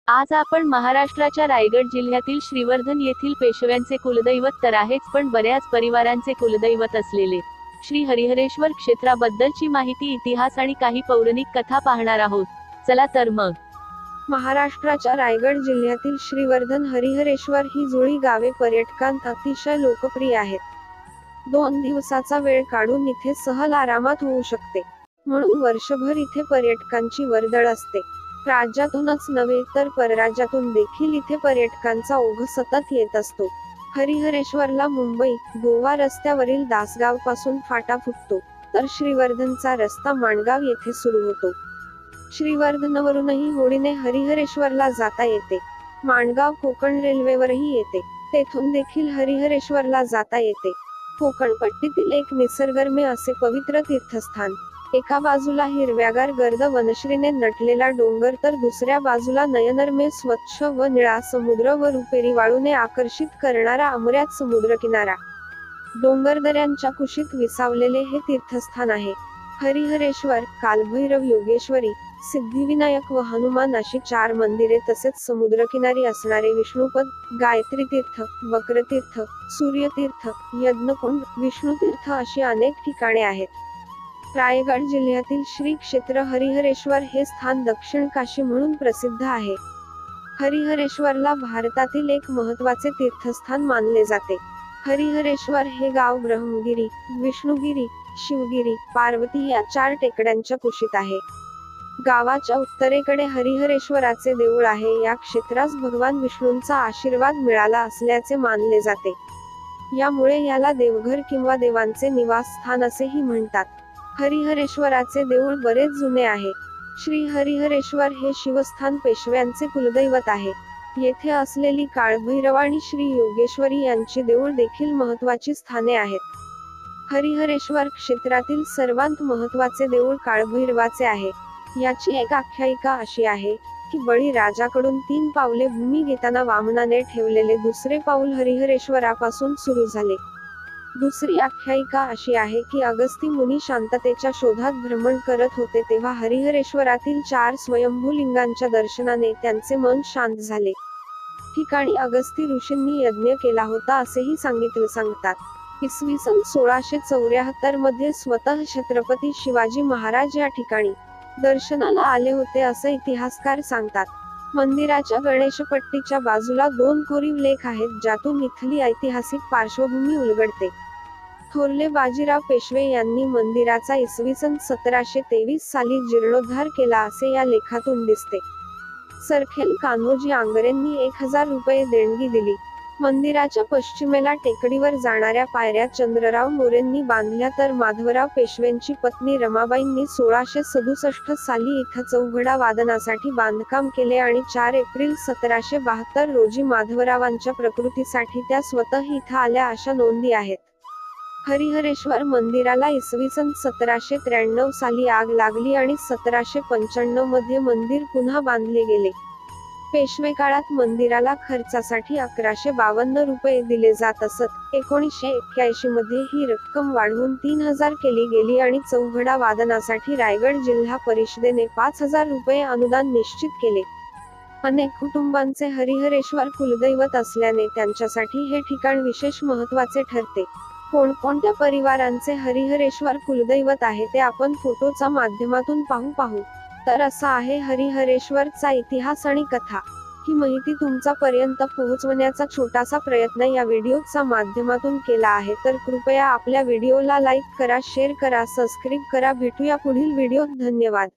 आज आपण महाराष्ट्राच्या रायगड जिल्ह्यातील श्रीवर्धन येथील पेशव्यांचे कुलदैवत तर आहेच, पण बऱ्याच परिवारांचे कुलदैवत असलेले श्री हरिहरेश्वर क्षेत्राबद्दलची माहिती, इतिहास आणि काही पौराणिक कथा पाहणार आहोत. चला तर मग. महाराष्ट्राच्या रायगड जिल्ह्यातील श्रीवर्धन हरिहरेश्वर ही जुळी गावे पर्यटकांत अतिशय लोकप्रिय आहेत. 2 दिवसाचा वेळ काढून इथे सहल आरामात होऊ शकते, म्हणून वर्षभर इथे पर्यटकांची वर्दळ असते. राज्यातूनच नव्हे तर परराज्यातून देखील इथे पर्यटकांचा ओघ सतत येत असतो. हरिहरेश्वरला मुंबई गोवा रस्त्यावरील दासगाव पासून फाटा फुटतो, तर श्रीवर्धनचा रस्ता माणगाव येथे सुरू होतो. श्रीवर्धनवरूनही होडीने हरिहरेश्वरला जाता येते. माणगाव कोकण रेल्वेवरही येते, तेथून देखील हरिहरेश्वरला जाता येते. कोकणपट्टीतील एक निसर्गरम्य असे पवित्र तीर्थस्थान. एका बाजूला हिरव्यागार गर्द वनश्रीने नटलेला डोंगर, तर दुसऱ्या बाजूला नयनरम्य स्वच्छ व निळा समुद्र व रुपेरी वाळूने आकर्षित करणारा अमऱ्यात समुद्रकिनारा. डोंगरदऱ्यांच्या कुशीत विसावलेले हे तीर्थस्थान आहे. हरिहरेश्वर, कालभैरव, योगेश्वरी, सिद्धिविनायक व हनुमान अशी 4 मंदिरे, तसेच समुद्रकिनारी असणारे विष्णुपद, गायत्री तीर्थ, वक्रतीर्थ, सूर्यतीर्थ, यज्ञकुंड, विष्णुतीर्थ अशी अनेक ठिकाणे आहेत. रायगड जिल्ह्यातील श्री क्षेत्र हरिहरेश्वर हे स्थान दक्षिण काशी म्हणून प्रसिद्ध आहे. हरिहरेश्वरला भारतातील एक महत्त्वाचे तीर्थस्थान मानले जाते. हरिहरेश्वर हे गाव ब्रह्मगिरी, विष्णुगिरी, शिवगिरी, पार्वती या 4 टेकड्यांच्या कुशीत आहे. गावाच्या उत्तरेकडे हरिहरेश्वराचे देऊळ आहे. या क्षेत्रास भगवान विष्णूंचा आशीर्वाद मिळाला असल्याचे मानले जाते. यामुळे याला देवघर किंवा देवांचे निवासस्थान असेही म्हणतात. हरिहरेश्वराचे देऊळ बरेच जुने आहे. श्री हरिहरेश्वर हे शिवस्थान पेशव्यांचे कुलदैवत आहे. येथे असलेली काळभैरव आणि श्री योगेश्वरी यांची देऊळ देखील महत्त्वाची स्थाने आहेत. हरिहरेश्वर क्षेत्रातील सर्वात महत्त्वाचे देऊळ काळभैरवाचे आहे. याची एक आख्यायिका अशी आहे की बळी राजाकडून 3 पावले भूमी घेताना वामनाने ठेवलेले दुसरे पाऊल हरिहरेश्वरापासून सुरू झाले. दुसरी आख्यायिका अशी आहे की अगस्ती मुनी शांततेच्या शोधात भ्रमण करत होते, तेव्हा हरिहरेश्वरातील 4 स्वयंभू लिंगांच्या दर्शनाने त्यांचे मन शांत झाले. ठिकाणी अगस्ती ऋषींनी यज्ञ केला होता असेही सांगतात. इसवी सन 1674 मध्ये स्वतः छत्रपती शिवाजी महाराज या ठिकाणी दर्शनाला आले होते असं इतिहासकार सांगतात. मंदिराच्या गणेशपट्टीच्या बाजूला 2 कोरीव लेख आहेत, ज्यातून इथली ऐतिहासिक पार्श्वभूमी उलगडते. थोरले बाजीराव पेशवे यांनी मंदिराचा इसवी सन 1723 साली जीर्णोद्धार केला असे या लेखातून दिसते. सरखेल कान्होजी आंगरेंनी 1000 रुपये देणगी दिली. मंदिराच्या पश्चिमेला टेकडीवर जाणाऱ्या पायऱ्या चंद्रराव मोरेंनी बांधल्या, तर माधवराव पेशवेंची पत्नी रमाबाईंनी 1667 साली इथं चौघडा वादनासाठी बांधकाम केले आणि 4 एप्रिल 1772 रोजी माधवरावांच्या प्रकृतीसाठी त्या स्वतः इथं आल्या अशा नोंदी आहेत. हरिहरेश्वर मंदिराला इसवी सन 1793 साली आग लागली आणि 1795 मध्ये मंदिर पुन्हा बांधले गेले. पेशवे काळात मंदिराला खर्चासाठी 1152 रुपये दिले जात असत. 1981 मध्ये ही रक्कम वाढवून 3000 केली गेली आणि चौघडा वादनासाठी रायगड जिल्हा परिषदेने 5000 रुपये अनुदान निश्चित केले. अनेक कुटुंबांचे हरिहरेश्वर कुलदैवत असल्याने त्यांच्यासाठी हे ठिकाण विशेष महत्त्वाचे ठरते. कोणकोणत्या परिवारांचे हरिहरेश्वर कुलदैवत आहे ते आपण फोटोच्या माध्यमातून पाहू. तर असा आहे हरिहरेश्वरचा इतिहास आणि कथा. ही माहिती तुमच्यापर्यंत पोहोचवण्याचा छोटासा प्रयत्न या व्हिडिओच्या माध्यमातून केला आहे, तर कृपया आपल्या व्हिडिओला लाईक करा, शेअर करा, सबस्क्राईब करा. भेटूया पुढील व्हिडिओत. धन्यवाद.